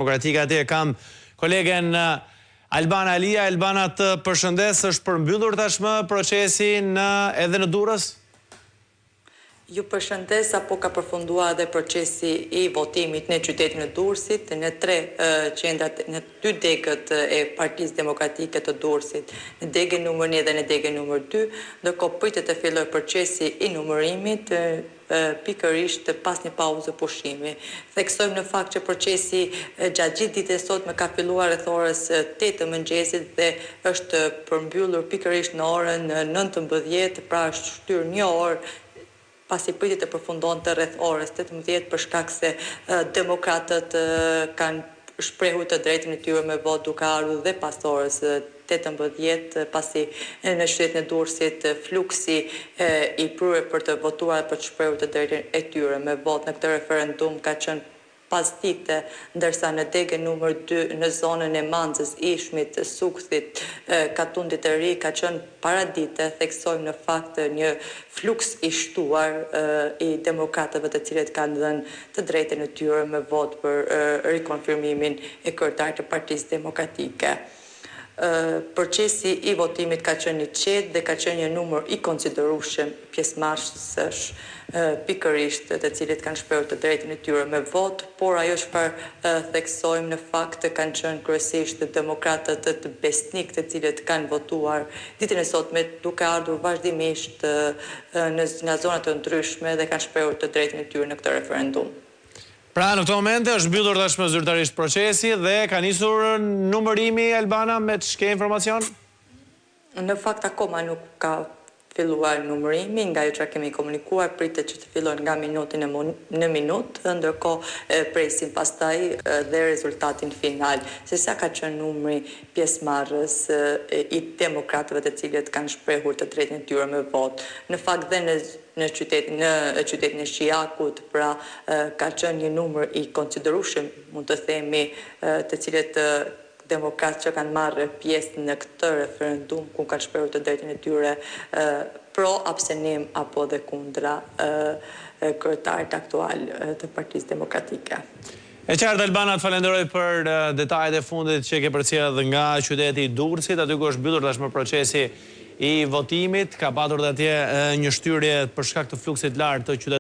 Demokratika atje kam kolegen Albana Alia. Albana, të përshëndes, është përmbyllur tashmë procesi edhe në Durrës? Ju përshëndes, apo ka përfundua dhe procesi i votimit në qytetin e Durrësit, në 3 qendrat, në 2 degët e Partisë Demokratike të Durrësit, në degën numër 1 dhe në degën numër 2, ndërkohë pritet të fillojë procesi i numërimit pikërisht pas një pauzë pushimi. Theksojmë në fakt që procesi gjatë gjithë ditës sotme ka filluar rreth orës 8 të mëngjesit dhe është përmbyllur pikërisht në orën 19, pra është shtyr një orë pasi pritet të përfundonte rreth orës 18 për shkak se demokratët kanë shprehur të drejtën e tyre me votë duke ardhur dhe pas orës 18, pasi në qytetin e Durrësit fluksi i prurë për të votuar për të shprehur të drejtën e tyre me votë në këtë referendum ka qenë pas dite, ndërsa në degën numër 2 në zonën e Manzës, Ishmit, Sukthit, Katundit të Ri ka qenë para dite, theksojmë në fakt një fluks i shtuar i demokratëve të cilët kanë dhënë të drejtën e tyre me votë për rikonfirmimin e kryetarit të Partisë Demokratike. Procesi i votimit ka qenë i qetë dhe ka qenë një numër i konsiderueshëm pjesëmarrësësh pikërisht të cilët kanë shprehur të drejtën e tyre me votë, por ajo çfarë theksojmë në fakt kanë qenë kryesisht demokratët të besnik të cilët kanë votuar ditën e sotme duke ardhur vazhdimisht nga zona të ndryshme dhe kanë shprehur të drejtën e tyre në këtë referendum. Pra, në këto momente është mbyllur tashmë zyrtarisht procesi dhe ka nisur numërimi, Albana, me ç'ke informacion? Në fakt akoma nuk ka filluar numërimi, nga jo çfarë kemi komunikuar, pritet që të fillojnë nga minutin në minutë, ndërkohë presim pastaj dhe rezultatin final, se sa ka qenë numri pjesëmarrës i demokratëve të cilët kanë shprehur të drejtën e tyre me votë. Në fakt dhe në qytetin e Shijakut, pra ka qenë një numër i konsiderueshëm, mund të themi, të cilët demokratë që kanë marrë pjesë në këtë referendum ku kanë shprehur të drejtën e tyre pro abstenim apo dhe kundra kryetarit aktual të Partisë Demokratike. E qartë, Albana, të falenderoj për detajet e fundit që ke përcjellë nga qyteti i Durrësit, aty ku është mbyllur tashmë procesi i votimit, ka patur atje një shtyrje për shkak të fluksit lartë të qytetit